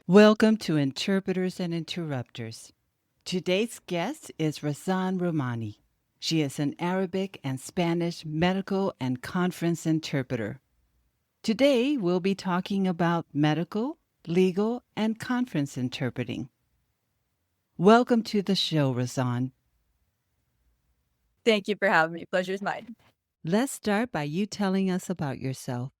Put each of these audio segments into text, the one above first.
Welcome to Interpreters and Interrupters. Today's guest is Razan Roumany. She is an Arabic and Spanish medical and conference interpreter. Today, we'll be talking about medical, legal, and conference interpreting. Welcome to the show, Razan. Thank you for having me. Pleasure's mine. Let's start by you telling us about yourself.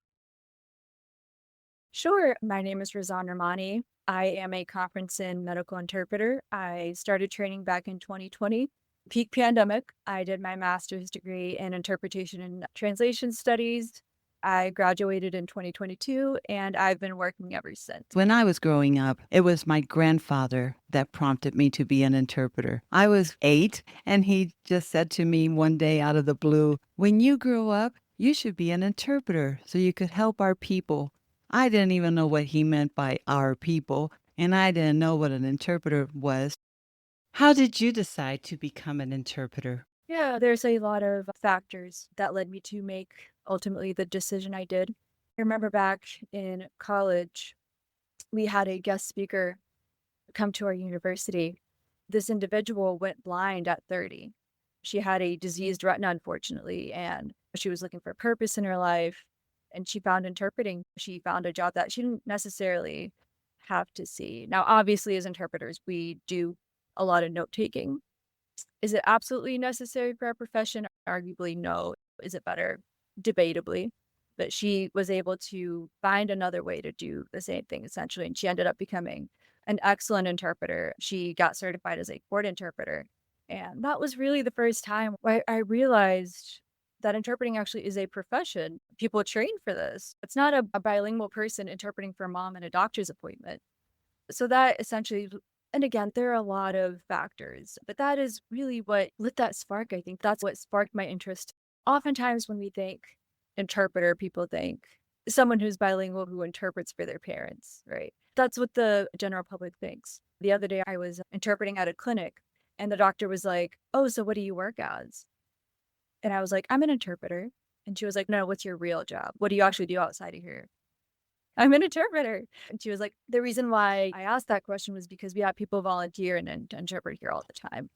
Sure. My name is Razan Roumany. I am a conference and medical interpreter. I started training back in 2020, peak pandemic. I did my master's degree in interpretation and translation studies. I graduated in 2022, and I've been working ever since. When I was growing up, it was my grandfather that prompted me to be an interpreter. I was 8, and he just said to me one day out of the blue, "When you grow up, you should be an interpreter so you could help our people." I didn't even know what he meant by our people, and I didn't know what an interpreter was. How did you decide to become an interpreter? Yeah, there's a lot of factors that led me to make ultimately the decision I did. I remember back in college, we had a guest speaker come to our university. This individual went blind at 30. She had a diseased retina, unfortunately, and she was looking for purpose in her life. And she found interpreting. She found a job that she didn't necessarily have to see. Now, obviously, as interpreters, we do a lot of note taking. Is it absolutely necessary for our profession? Arguably, no. Is it better? Debatably. But she was able to find another way to do the same thing, essentially. And she ended up becoming an excellent interpreter. She got certified as a court interpreter. And that was really the first time where I realized that interpreting actually is a profession. People train for this. It's not a bilingual person interpreting for a mom in a doctor's appointment. So that essentially, and again, there are a lot of factors, but that is really what lit that spark. I think that's what sparked my interest. Oftentimes, when we think interpreter, people think someone who's bilingual who interprets for their parents, right? That's what the general public thinks. The other day, I was interpreting at a clinic, and the doctor was like, "Oh, so what do you work as?" And I was like, "I'm an interpreter." And she was like, "No, what's your real job? What do you actually do outside of here?" I'm an interpreter. And she was like, the reason why I asked that question was because we have people volunteer and interpret here all the time,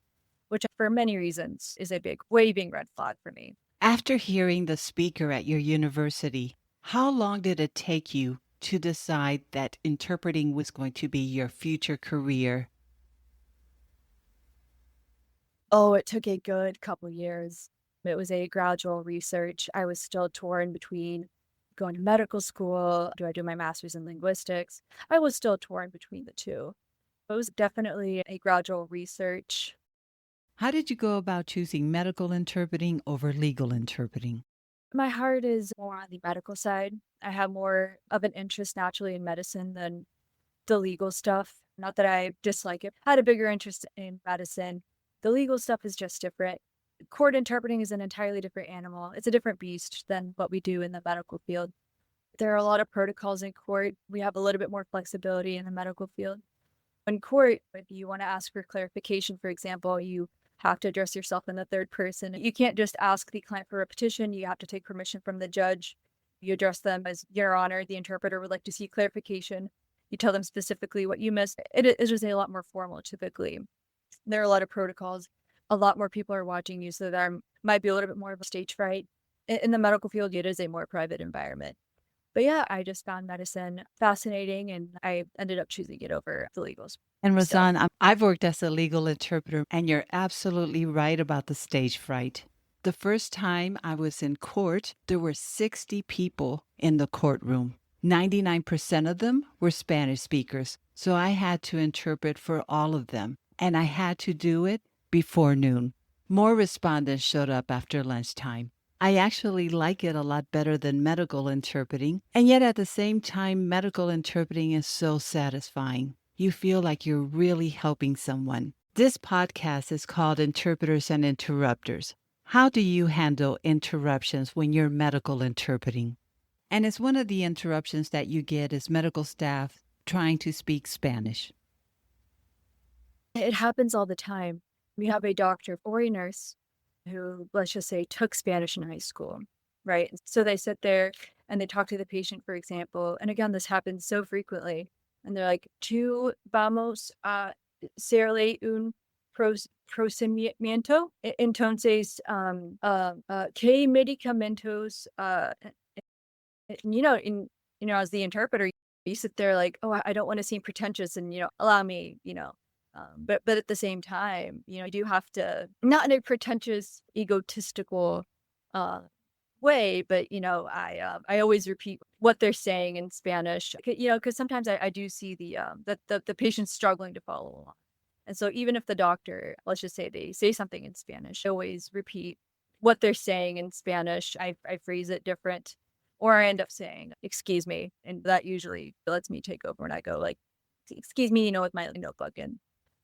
which for many reasons is a big waving red flag for me. After hearing the speaker at your university, how long did it take you to decide that interpreting was going to be your future career? Oh, it took a good couple years. It was a gradual research. I was still torn between going to medical school. Do I do my master's in linguistics? I was still torn between the two. It was definitely a gradual research. How did you go about choosing medical interpreting over legal interpreting? My heart is more on the medical side. I have more of an interest naturally in medicine than the legal stuff. Not that I dislike it. I had a bigger interest in medicine. The legal stuff is just different. Court interpreting is an entirely different animal. It's a different beast than what we do in the medical field. There are a lot of protocols in court. We have a little bit more flexibility in the medical field. In court, if you want to ask for clarification, for example, you have to address yourself in the third person. You can't just ask the client for a petition. You have to take permission from the judge. You address them as Your Honor, the interpreter would like to see clarification. You tell them specifically what you missed. It is just a lot more formal typically. There are a lot of protocols. A lot more people are watching you, so there might be a little bit more of a stage fright. In the medical field, it is a more private environment. But yeah, I just found medicine fascinating, and I ended up choosing it over the legal And stuff. Razan, I've worked as a legal interpreter, and you're absolutely right about the stage fright. The first time I was in court, there were 60 people in the courtroom. 99% of them were Spanish speakers, so I had to interpret for all of them, and I had to do it before noon. More respondents showed up after lunchtime. I actually like it a lot better than medical interpreting, and yet at the same time, medical interpreting is so satisfying. You feel like you're really helping someone. This podcast is called Interpreters and Interrupters. How do you handle interruptions when you're medical interpreting? And it's one of the interruptions that you get is medical staff trying to speak Spanish. It happens all the time. We have a doctor or a nurse who, let's just say, took Spanish in high school, right? So they sit there and they talk to the patient, for example. And again, this happens so frequently. And they're like, "Tú vamos a hacerle un procedimiento. Entonces, ¿qué medicamentos, as the interpreter, you sit there like, "Oh, I don't wanna seem pretentious and, allow me," but at the same time, you do have to not in a pretentious, egotistical, uh, way, but, I always repeat what they're saying in Spanish, because sometimes I do see the patient struggling to follow along. And so even if the doctor, let's just say they say something in Spanish, I always repeat what they're saying in Spanish. I phrase it different, or I end up saying, "Excuse me," and that usually lets me take over and I go like, "Excuse me," with my notebook, and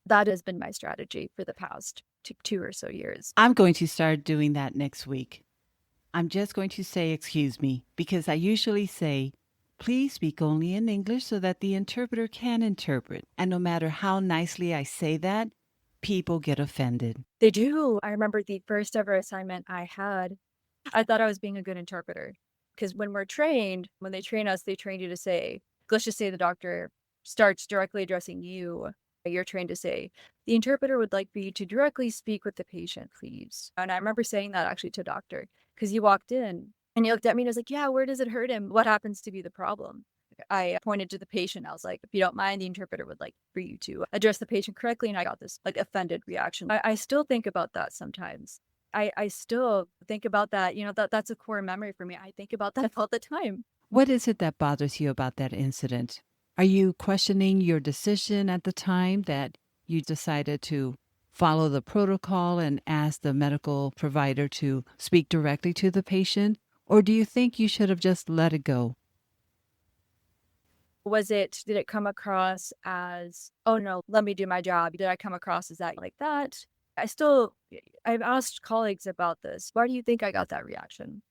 that has been my strategy for the past 2 or so years. I'm going to start doing that next week. I'm just going to say, excuse me, because I usually say, please speak only in English so that the interpreter can interpret. And no matter how nicely I say that, people get offended. They do. I remember the first ever assignment I had, I thought I was being a good interpreter, because when we're trained, when they train us, they train you to say, let's just say the doctor starts directly addressing you. You're trained to say, the interpreter would like for you to directly speak with the patient, please. And I remember saying that actually to a doctor, because he walked in and he looked at me and was like, yeah, where does it hurt him? What happens to be the problem? I pointed to the patient. I was like, if you don't mind, the interpreter would like for you to address the patient correctly. And I got this like offended reaction. I still think about that sometimes. I still think about that, that's a core memory for me. I think about that all the time. What is it that bothers you about that incident? Are you questioning your decision at the time that you decided to follow the protocol and ask the medical provider to speak directly to the patient? Or do you think you should have just let it go? Did it come across as, oh no, let me do my job? Did I come across as that like that? I still, I've asked colleagues about this. Why do you think I got that reaction?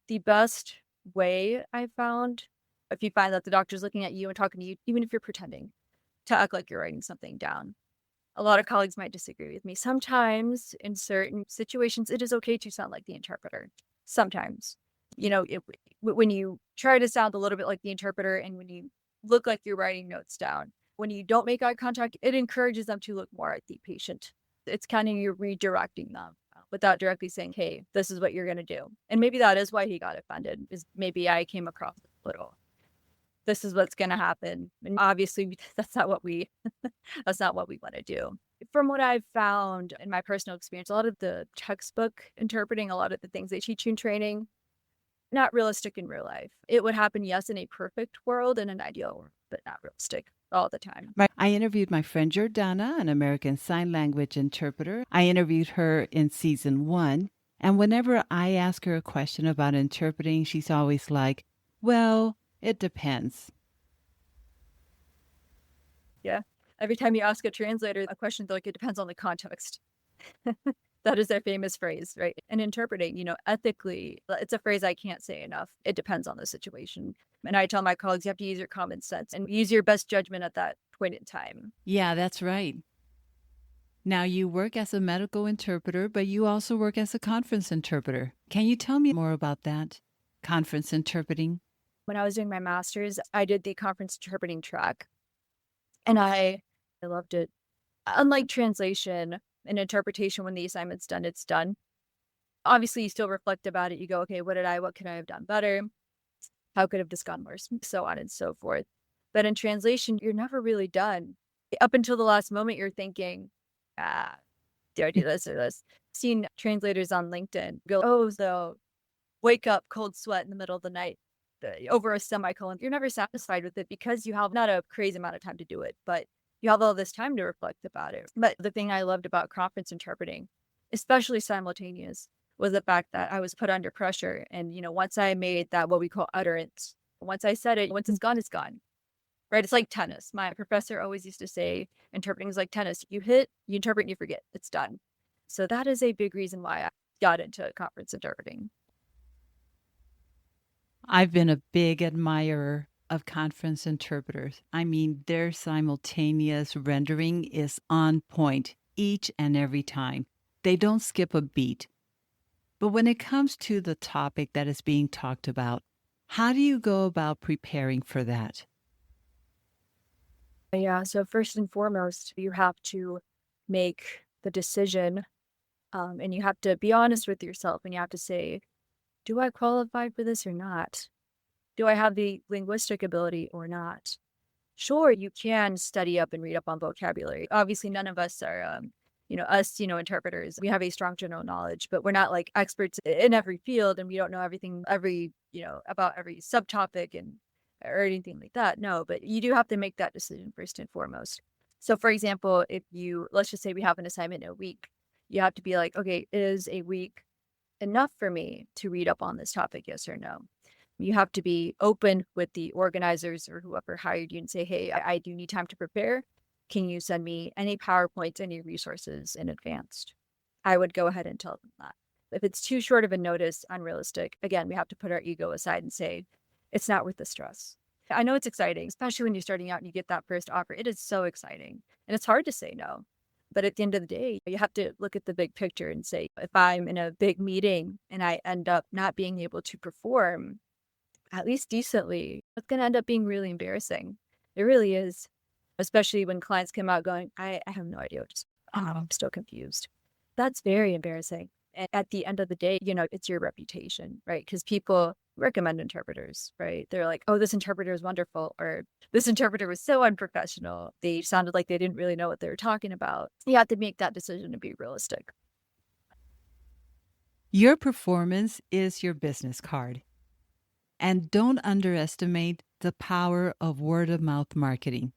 The best way I found, if you find that the doctor's looking at you and talking to you, even if you're pretending to act like you're writing something down. A lot of colleagues might disagree with me. Sometimes in certain situations, it is okay to sound like the interpreter. Sometimes, when you try to sound a little bit like the interpreter and when you look like you're writing notes down, when you don't make eye contact, it encourages them to look more at the patient. It's kind of you redirecting them without directly saying, hey, this is what you're going to do. And maybe that is why he got offended, is maybe I came across a little, this is what's going to happen. And obviously, that's not what we that's not what we want to do. From what I've found in my personal experience, a lot of the textbook interpreting, a lot of the things they teach you in training, not realistic in real life. It would happen, yes, in a perfect world, in an ideal world, but not realistic all the time. I interviewed my friend Jordana, an American Sign Language interpreter. I interviewed her in season 1. And whenever I ask her a question about interpreting, she's always like, well, it depends. Yeah. Every time you ask a translator a question, they're like, it depends on the context. That is their famous phrase, right? And interpreting, ethically, it's a phrase I can't say enough. It depends on the situation. And I tell my colleagues, you have to use your common sense and use your best judgment at that point in time. Yeah, that's right. Now, you work as a medical interpreter, but you also work as a conference interpreter. Can you tell me more about that? Conference interpreting? When I was doing my master's, I did the conference interpreting track, and I loved it. Unlike translation and interpretation, when the assignment's done, it's done. Obviously, you still reflect about it. You go, okay, what could I have done better? How could I have just gone more, so on and so forth. But in translation, you're never really done. Up until the last moment, you're thinking, ah, do I do this or this? Seen translators on LinkedIn go, oh, so wake up, cold sweat in the middle of the night over a semicolon. You're never satisfied with it because you have not a crazy amount of time to do it, but you have all this time to reflect about it. But the thing I loved about conference interpreting, especially simultaneous, was the fact that I was put under pressure. And, once I made that, what we call utterance, once I said it, once it's gone, it's gone. Right? It's like tennis. My professor always used to say, interpreting is like tennis. You hit, you interpret, and you forget. It's done. So that is a big reason why I got into conference interpreting. I've been a big admirer of conference interpreters. I mean, their simultaneous rendering is on point each and every time. They don't skip a beat. But when it comes to the topic that is being talked about, how do you go about preparing for that? Yeah, so first and foremost, you have to make the decision, and you have to be honest with yourself, and you have to say, "Do I qualify for this or not? Do I have the linguistic ability or not?" Sure, you can study up and read up on vocabulary. Obviously, none of us are, interpreters. We have a strong general knowledge, but we're not like experts in every field, and we don't know everything, about every subtopic and or anything like that. No, but you do have to make that decision first and foremost. So, for example, if let's just say we have an assignment in a week, you have to be like, okay, is a week enough for me to read up on this topic? Yes or no? You have to be open with the organizers or whoever hired you and say, "Hey, I do need time to prepare. Can you send me any PowerPoints, any resources in advance?" I would go ahead and tell them that. If it's too short of a notice, unrealistic, again, we have to put our ego aside and say, "It's not worth the stress." I know it's exciting, especially when you're starting out and you get that first offer. It is so exciting, and it's hard to say no. But at the end of the day, you have to look at the big picture and say, if I'm in a big meeting and I end up not being able to perform at least decently, it's gonna end up being really embarrassing. It really is, especially when clients come out going, "I have no idea what to I'm still confused." That's very embarrassing, and at the end of the day, it's your reputation, right? Because people recommend interpreters, right? They're like, "Oh, this interpreter is wonderful," or "This interpreter was so unprofessional. They sounded like they didn't really know what they were talking about." You have to make that decision to be realistic. Your performance is your business card. And don't underestimate the power of word of mouth marketing.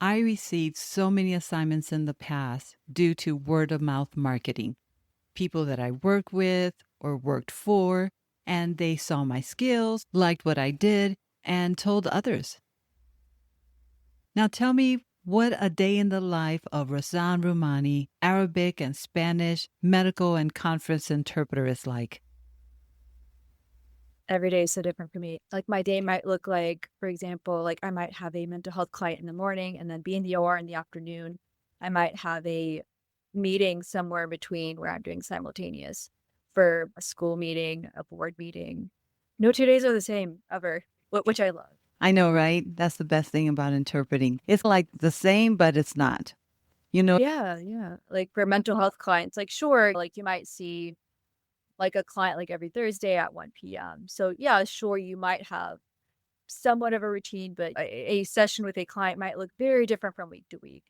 I received so many assignments in the past due to word of mouth marketing. People that I worked with or worked for, and they saw my skills, liked what I did, and told others. Now tell me what a day in the life of Razan Roumany, Arabic and Spanish medical and conference interpreter is like. Every day is so different for me. Like, my day might look like, for example, like, I might have a mental health client in the morning and then be in the OR in the afternoon. I might have a meeting somewhere in between where I'm doing simultaneous for a school meeting, a board meeting. No 2 days are the same ever, which I love. I know, right? That's the best thing about interpreting. It's like the same, but it's not. You know, Yeah, yeah. Like, for mental health clients, like, sure, like, you might see, like, a client, like, every Thursday at 1 p.m. So, yeah, sure, you might have somewhat of a routine, but a session with a client might look very different from week to week,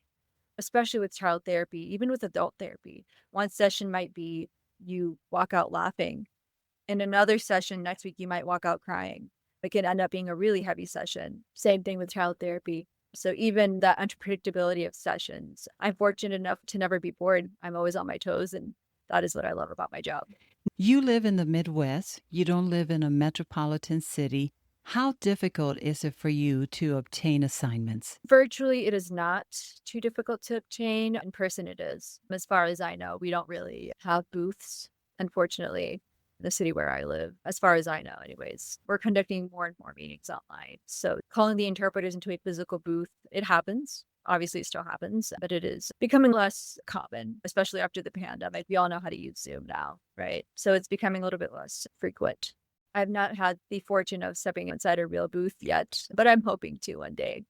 especially with child therapy, even with adult therapy. One session might be you walk out laughing. In another session next week, you might walk out crying. It can end up being a really heavy session. Same thing with child therapy. So even that unpredictability of sessions, I'm fortunate enough to never be bored. I'm always on my toes, and that is what I love about my job. you live in the Midwest, you don't live in a metropolitan city. How difficult is it for you to obtain assignments? Virtually, it is not too difficult to obtain. In person, it is. As far as I know, we don't really have booths, unfortunately, in the city where I live, as far as I know, anyways. We're conducting more and more meetings online. So calling the interpreters into a physical booth, it happens. Obviously, it still happens, but it is becoming less common, especially after the pandemic. We all know how to use Zoom now, right? So it's becoming a little bit less frequent. I've not had the fortune of stepping inside a real booth yet, but I'm hoping to one day.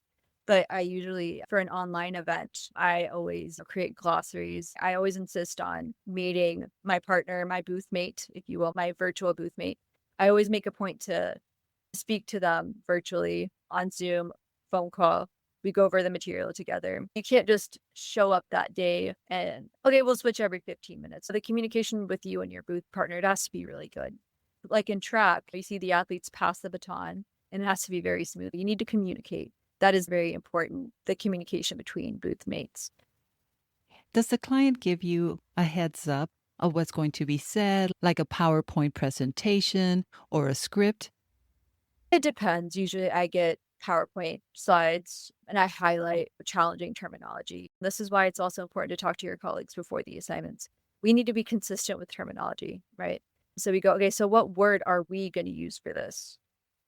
But I usually, for an online event, I always create glossaries. I always insist on meeting my partner, my booth mate, if you will, my virtual booth mate. I always make a point to speak to them virtually on Zoom, phone call. We go over the material together. You can't just show up that day and, okay, we'll switch every 15 minutes. So the communication with you and your booth partner, it has to be really good. Like in track, you see the athletes pass the baton and it has to be very smooth. You need to communicate. That is very important, the communication between booth mates. Does the client give you a heads up of what's going to be said, like a PowerPoint presentation or a script? It depends. Usually I get PowerPoint slides and I highlight challenging terminology. This is why it's also important to talk to your colleagues before the assignments. We need to be consistent with terminology, right? So we go, okay, so what word are we going to use for this?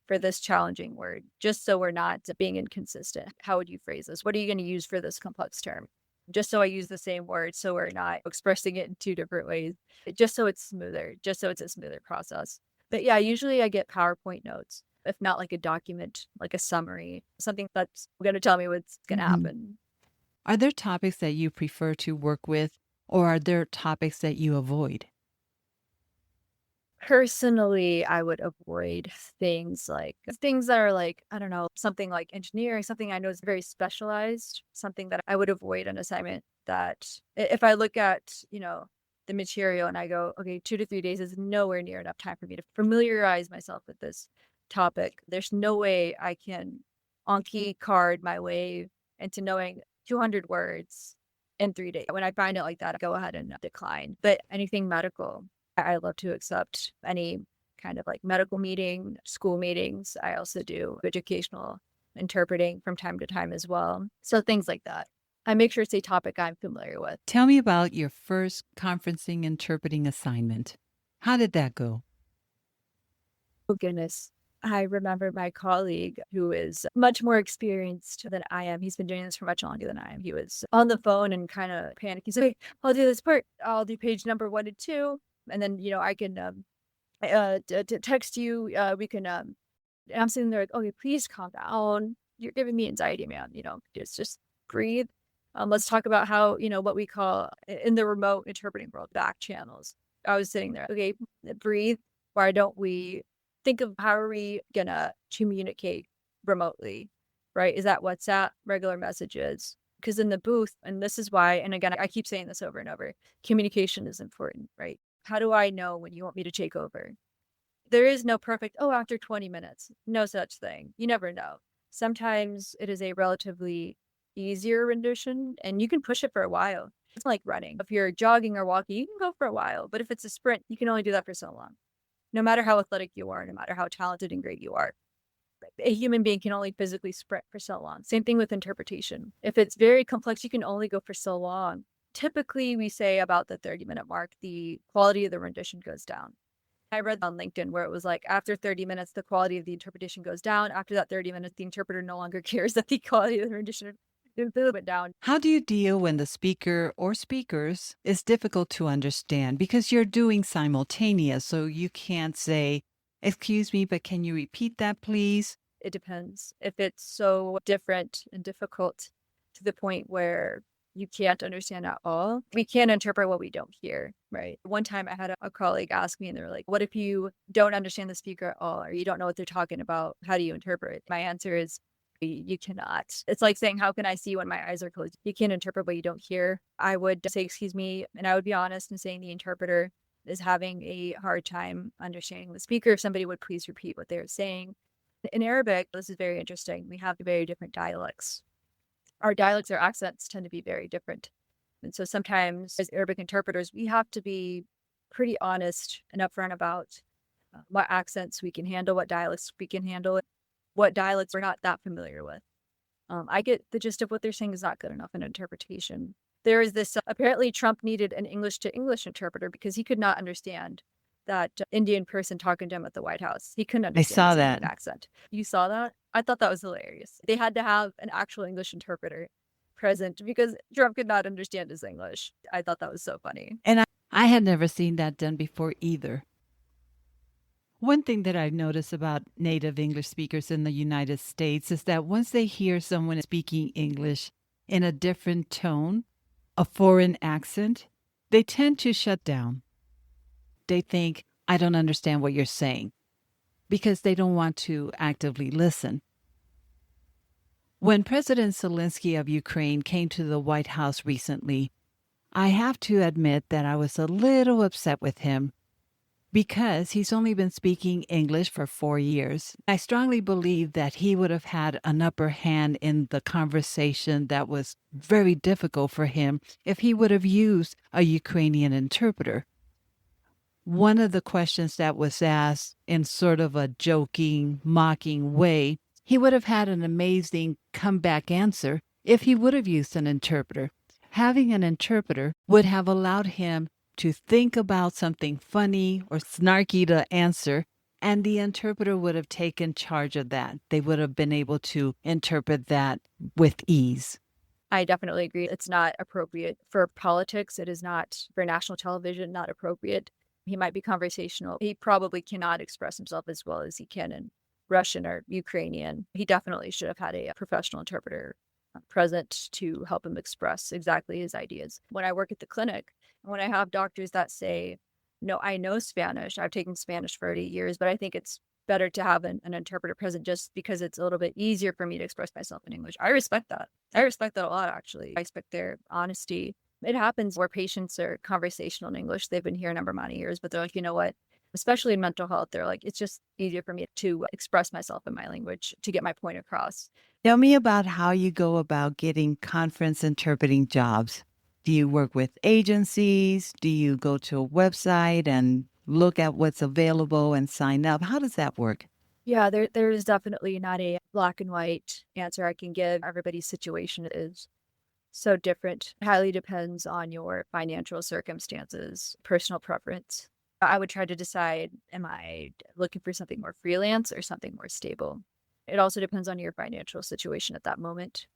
For this challenging word, just so we're not being inconsistent. How would you phrase this? What are you going to use for this complex term? Just so I use the same word, so we're not expressing it in two different ways, just so it's smoother, just so it's a smoother process. But yeah, usually I get PowerPoint notes. if not like a document, like a summary, something that's going to tell me what's going to Mhm. happen. Are there topics that you prefer to work with, or are there topics that you avoid? Personally, I would avoid things that are like, I don't know, something like engineering, something I know is very specialized, something that I would avoid an assignment that if I look at, the material and I go, okay, 2 to 3 days is nowhere near enough time for me to familiarize myself with this topic. There's no way I can Anki card my way into knowing 200 words in 3 days. When I find it like that, I go ahead and decline. But anything medical, I love to accept any kind of like medical meeting, school meetings. I also do educational interpreting from time to time as well. So things like that. I make sure it's a topic I'm familiar with. Tell me about your first conferencing interpreting assignment. How did that go? Oh, goodness. I remember my colleague who is much more experienced than I am. He's been doing this for much longer than I am. He was on the phone and kind of panicked. He's like, "Hey, I'll do this part. I'll do page number 1 and 2. And then, I can text you. We can And I'm sitting there like, okay, please calm down. You're giving me anxiety, man. Just breathe. Let's talk about how, what we call in the remote interpreting world, back channels. I was sitting there, okay, breathe. Why don't we think of how are we gonna communicate remotely, right? Is that WhatsApp, regular messages? Because in the booth, and this is why, and again, I keep saying this over and over, communication is important, right? How do I know when you want me to take over? There is no perfect, "Oh, after 20 minutes." No such thing. You never know. Sometimes it is a relatively easier rendition, and you can push it for a while. It's like running. If you're jogging or walking, you can go for a while, but if it's a sprint, you can only do that for so long. No matter how athletic you are, no matter how talented and great you are, a human being can only physically sprint for so long. Same thing with interpretation. If it's very complex, you can only go for so long. Typically, we say about the 30-minute mark, the quality of the rendition goes down. I read on LinkedIn where it was like after 30 minutes, the quality of the interpretation goes down. After that 30 minutes, the interpreter no longer cares that the quality of the rendition went down. How do you deal when the speaker or speakers is difficult to understand because you're doing simultaneous, so you can't say, "Excuse me, but can you repeat that, please?" It depends. If it's so different and difficult to the point where you can't understand at all, we can't interpret what we don't hear, right? One time I had a colleague ask me, and they were like, what if you don't understand the speaker at all, or you don't know what they're talking about? How do you interpret? My answer is, you cannot. It's like saying, how can I see when my eyes are closed? You can't interpret what you don't hear. I would say, excuse me, and I would be honest in saying the interpreter is having a hard time understanding the speaker. If somebody would please repeat what they're saying. In Arabic, this is very interesting. We have very different dialects. Our dialects, our accents tend to be very different. And so sometimes, as Arabic interpreters, we have to be pretty honest and upfront about what accents we can handle, what dialects we can handle, what dialects we're not that familiar with. I get the gist of what they're saying is not good enough in interpretation. There is this apparently Trump needed an English to English interpreter because he could not understand that Indian person talking to him at the White House. He couldn't I understand saw his that. Indian accent. You saw that? I thought that was hilarious. They had to have an actual English interpreter present because Trump could not understand his English. I thought that was so funny. And I had never seen that done before either. One thing that I've noticed about native English speakers in the United States is that once they hear someone speaking English in a different tone, a foreign accent, they tend to shut down. They think, "I don't understand what you're saying," because they don't want to actively listen. When President Zelensky of Ukraine came to the White House recently, I have to admit that I was a little upset with him because he's only been speaking English for 4 years. I strongly believe that he would have had an upper hand in the conversation that was very difficult for him if he would have used a Ukrainian interpreter. One of the questions that was asked in sort of a joking, mocking way, he would have had an amazing comeback answer if he would have used an interpreter. Having an interpreter would have allowed him to think about something funny or snarky to answer, and the interpreter would have taken charge of that. They would have been able to interpret that with ease. I definitely agree. It's not appropriate for politics. It is not for national television, not appropriate. He might be conversational. He probably cannot express himself as well as he can in Russian or Ukrainian, he definitely should have had a professional interpreter present to help him express exactly his ideas. When I work at the clinic, when I have doctors that say, no, I know Spanish, I've taken Spanish for 8 years, but I think it's better to have an interpreter present just because it's a little bit easier for me to express myself in English. I respect that. I respect that a lot, actually. I respect their honesty. It happens where patients are conversational in English. They've been here a number of many years, but they're like, you know what? Especially in mental health, they're like, it's just easier for me to express myself in my language to get my point across. Tell me about how you go about getting conference interpreting jobs. Do you work with agencies? Do you go to a website and look at what's available and sign up? How does that work? Yeah, there's definitely not a black and white answer I can give. Everybody's situation is so different. Highly depends on your financial circumstances, personal preference. I would try to decide, am I looking for something more freelance or something more stable? It also depends on your financial situation at that moment.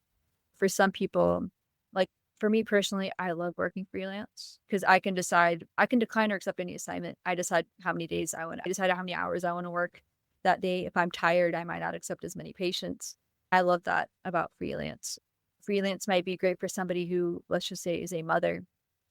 For some people, like for me personally, I love working freelance because I can decide, I can decline or accept any assignment. I decide how many days I decide how many hours I want to work that day. If I'm tired, I might not accept as many patients. I love that about freelance. Freelance might be great for somebody who, let's just say, is a mother.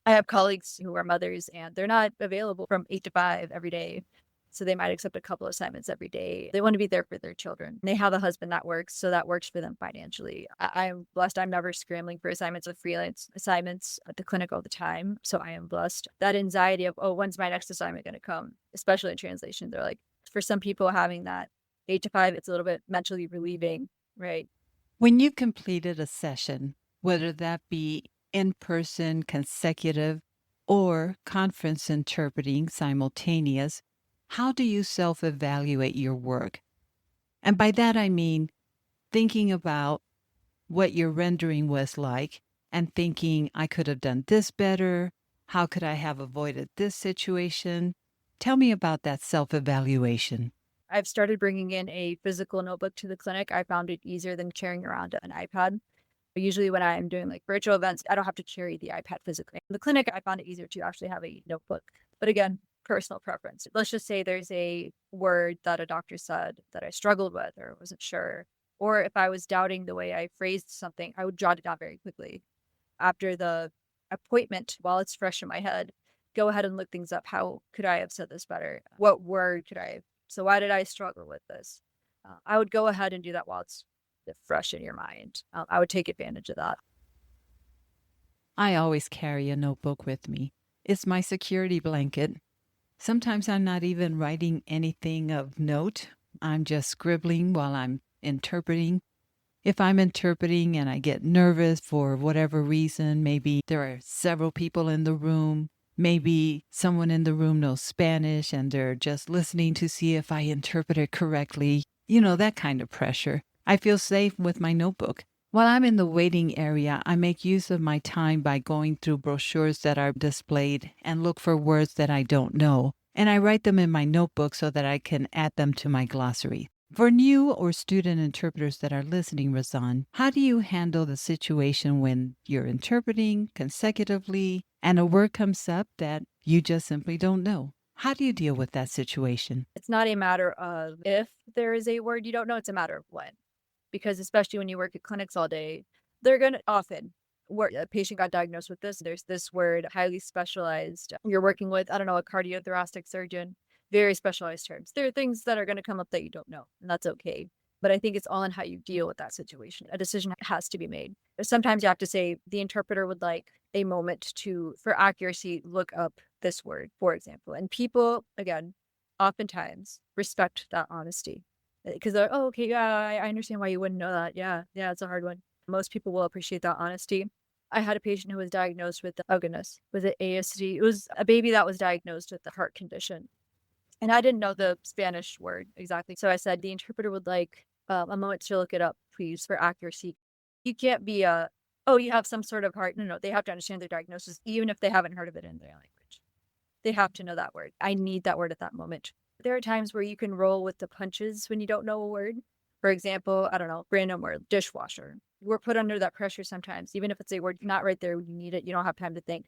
I have colleagues who are mothers and they're not available from 8 to 5 every day. So they might accept a couple assignments every day. They want to be there for their children. They have a husband that works, so that works for them financially. I am blessed. I'm never scrambling for assignments with freelance assignments at the clinic all the time. So I am blessed. That anxiety of, oh, when's my next assignment going to come? Especially in translation. They're like, for some people having that 8 to 5, it's a little bit mentally relieving, right? When you completed a session, whether that be in person, consecutive, or conference interpreting simultaneous, how do you self evaluate your work? And by that, I mean thinking about what your rendering was like and thinking, I could have done this better. How could I have avoided this situation? Tell me about that self evaluation. I've started bringing in a physical notebook to the clinic. I found it easier than carrying around an iPad. Usually when I'm doing like virtual events, I don't have to carry the iPad physically. In the clinic, I found it easier to actually have a notebook. But again, personal preference. Let's just say there's a word that a doctor said that I struggled with or wasn't sure. Or if I was doubting the way I phrased something, I would jot it down very quickly. After the appointment, while it's fresh in my head, go ahead and look things up. How could I have said this better? What word could I have? So why did I struggle with this? I would go ahead and do that while it's fresh in your mind. I would take advantage of that. I always carry a notebook with me. It's my security blanket. Sometimes I'm not even writing anything of note. I'm just scribbling while I'm interpreting. If I'm interpreting and I get nervous for whatever reason, maybe there are several people in the room, maybe someone in the room knows Spanish and they're just listening to see if I interpret it correctly, that kind of pressure. I feel safe with my notebook. While I'm in the waiting area, I make use of my time by going through brochures that are displayed and look for words that I don't know. And I write them in my notebook so that I can add them to my glossary. For new or student interpreters that are listening, Razan, how do you handle the situation when you're interpreting consecutively and a word comes up that you just simply don't know? How do you deal with that situation? It's not a matter of if there is a word you don't know, it's a matter of when. Because especially when you work at clinics all day, they're going to often where a patient got diagnosed with this. There's this word, highly specialized. You're working with, I don't know, a cardiothoracic surgeon, very specialized terms. There are things that are going to come up that you don't know, and that's okay. But I think it's all in how you deal with that situation. A decision has to be made. Sometimes you have to say the interpreter would like a moment to, for accuracy, look up this word, for example. And people, again, oftentimes respect that honesty because they're, oh, okay, yeah, I understand why you wouldn't know that. Yeah, it's a hard one. Most people will appreciate that honesty. I had a patient who was diagnosed with, oh goodness, was it ASD? It was a baby that was diagnosed with a heart condition. And I didn't know the Spanish word exactly. So I said, the interpreter would like a moment to look it up, please, for accuracy. You can't be oh, you have some sort of heart. No, they have to understand their diagnosis, even if they haven't heard of it in their language. They have to know that word. I need that word at that moment. There are times where you can roll with the punches when you don't know a word. For example, I don't know, random word, dishwasher. We're put under that pressure sometimes, even if it's a word not right there when you need it, you don't have time to think.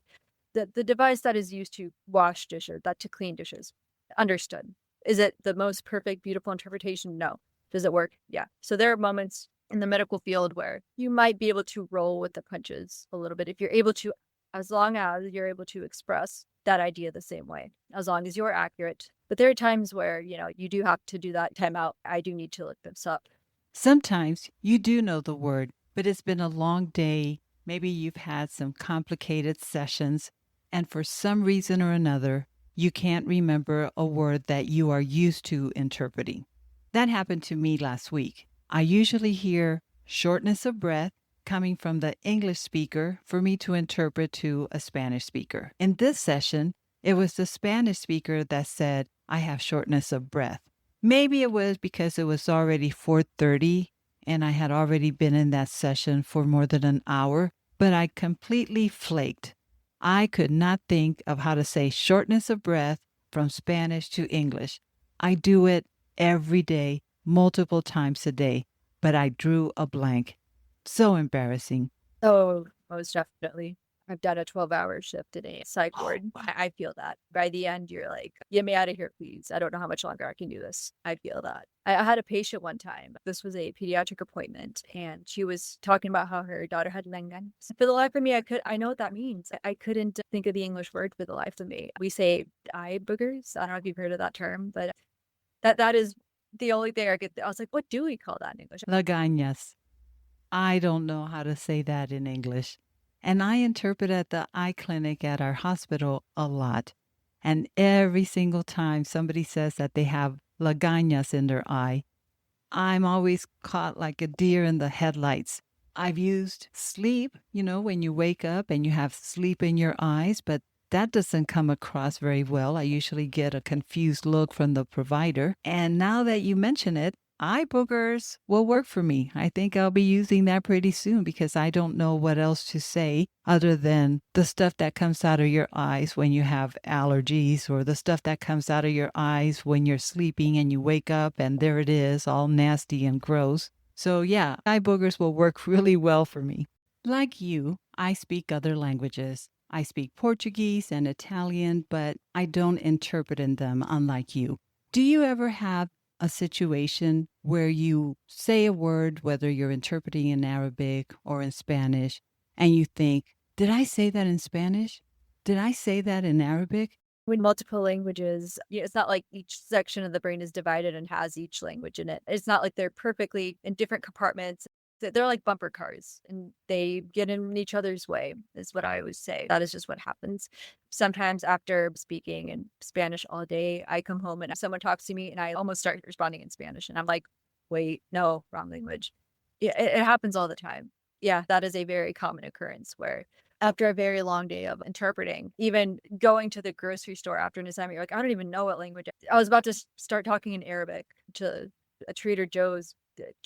The device that is used to wash dishes, that to clean dishes, understood. Is it the most perfect, beautiful interpretation? No. Does it work? Yeah. So there are moments in the medical field where you might be able to roll with the punches a little bit if you're able to, as long as you're able to express that idea the same way, as long as you're accurate. But there are times where, you do have to do that timeout. I do need to look this up. Sometimes you do know the word, but it's been a long day. Maybe you've had some complicated sessions, and for some reason or another, you can't remember a word that you are used to interpreting. That happened to me last week. I usually hear shortness of breath coming from the English speaker for me to interpret to a Spanish speaker. In this session, it was the Spanish speaker that said, I have shortness of breath. Maybe it was because it was already 4:30 and I had already been in that session for more than an hour, but I completely flaked. I could not think of how to say shortness of breath from Spanish to English. I do it every day, multiple times a day, but I drew a blank. So embarrassing. Oh, most definitely. I've done a 12-hour shift in a psych Oh, ward. wow. I feel that. By the end, you're like, "Get me out of here, please. I don't know how much longer I can do this." I feel that. I had a patient one time. This was a pediatric appointment, and she was talking about how her daughter had langan. For the life of me, I know what that means. I couldn't think of the English word for the life of me. We say eye boogers. I don't know if you've heard of that term, but that is the only thing I could. I was like, "What do we call that in English?" Lagañas. I don't know how to say that in English. And I interpret at the eye clinic at our hospital a lot. And every single time somebody says that they have lagañas in their eye, I'm always caught like a deer in the headlights. I've used sleep, when you wake up and you have sleep in your eyes, but that doesn't come across very well. I usually get a confused look from the provider. And now that you mention it, eye boogers will work for me. I think I'll be using that pretty soon because I don't know what else to say other than the stuff that comes out of your eyes when you have allergies or the stuff that comes out of your eyes when you're sleeping and you wake up and there it is, all nasty and gross. So, yeah, eye boogers will work really well for me. Like you, I speak other languages. I speak Portuguese and Italian, but I don't interpret in them, unlike you. Do you ever have a situation where you say a word, whether you're interpreting in Arabic or in Spanish, and you think, did I say that in Spanish? Did I say that in Arabic? With multiple languages, it's not like each section of the brain is divided and has each language in it. It's not like they're perfectly in different compartments. They're like bumper cars and they get in each other's way, is what I always say. That is just what happens. Sometimes after speaking in Spanish all day, I come home and someone talks to me and I almost start responding in Spanish. And I'm like, wait, no, wrong language. Yeah, it happens all the time. Yeah, that is a very common occurrence where after a very long day of interpreting, even going to the grocery store after an assignment, you're like, I don't even know what language. I was about to start talking in Arabic to a Trader Joe's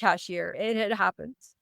cashier. It happens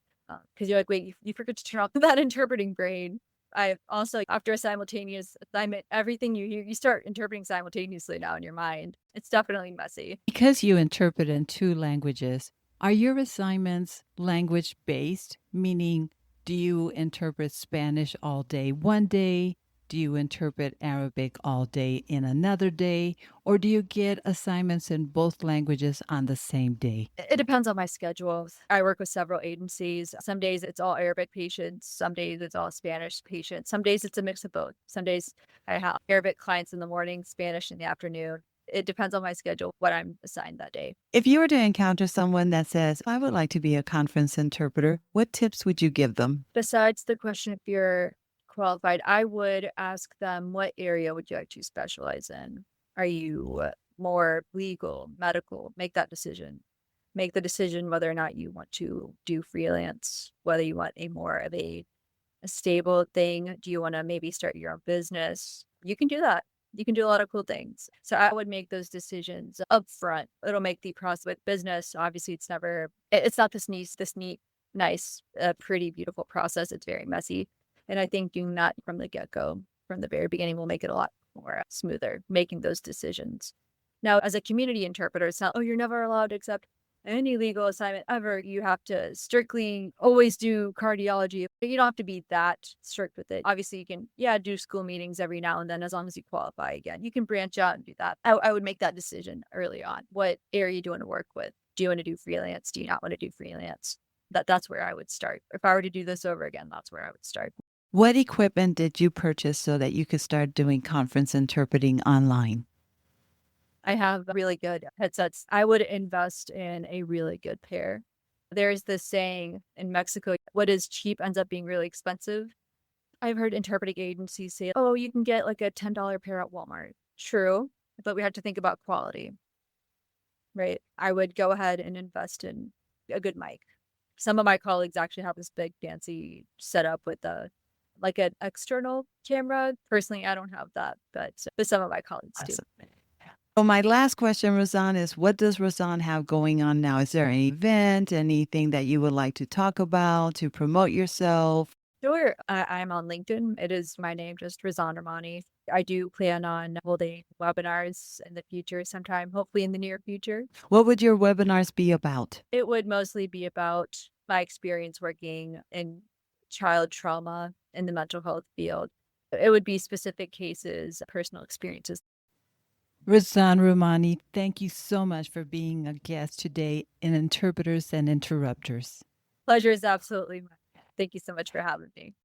because you're like, wait, you forgot to turn off that interpreting brain. I also, after a simultaneous assignment, everything you hear, you start interpreting simultaneously now in your mind. It's definitely messy. Because you interpret in two languages, are your assignments language based? Meaning, do you interpret Spanish all day one day? Do you interpret Arabic all day in another day? Or do you get assignments in both languages on the same day? It depends on my schedule. I work with several agencies. Some days it's all Arabic patients. Some days it's all Spanish patients. Some days it's a mix of both. Some days I have Arabic clients in the morning, Spanish in the afternoon. It depends on my schedule, what I'm assigned that day. If you were to encounter someone that says, I would like to be a conference interpreter, what tips would you give them? Besides the question if you're qualified, I would ask them, what area would you like to specialize in? Are you more legal, medical? Make that decision. Make the decision whether or not you want to do freelance, whether you want a more of a stable thing. Do you want to maybe start your own business? You can do that. You can do a lot of cool things. So I would make those decisions up front. It'll make the process with business. Obviously, it's not this neat, nice, pretty, beautiful process. It's very messy. And I think doing that from the get-go, from the very beginning, will make it a lot more smoother, making those decisions. Now, as a community interpreter, it's not, oh, you're never allowed to accept any legal assignment ever. You have to strictly always do cardiology. You don't have to be that strict with it. Obviously, you can, yeah, do school meetings every now and then as long as you qualify again. You can branch out and do that. I would make that decision early on. What area do you want to work with? Do you want to do freelance? Do you not want to do freelance? That's where I would start. If I were to do this over again, that's where I would start. What equipment did you purchase so that you could start doing conference interpreting online? I have really good headsets. I would invest in a really good pair. There's this saying in Mexico, what is cheap ends up being really expensive. I've heard interpreting agencies say, oh, you can get like a $10 pair at Walmart. True, but we have to think about quality, right? I would go ahead and invest in a good mic. Some of my colleagues actually have this big fancy setup with like an external camera. Personally, I don't have that, but some of my colleagues do. Awesome. So my last question, Razan, is what does Razan have going on now? Is there an event, anything that you would like to talk about to promote yourself? Sure. I'm on LinkedIn. It is my name, just Razan Roumany. I do plan on holding webinars in the future sometime, hopefully in the near future. What would your webinars be about? It would mostly be about my experience working in child trauma in the mental health field. It would be specific cases, personal experiences. Razan Roumany, thank you so much for being a guest today in Interpreters and Interrupters. Pleasure is absolutely mine. Thank you so much for having me.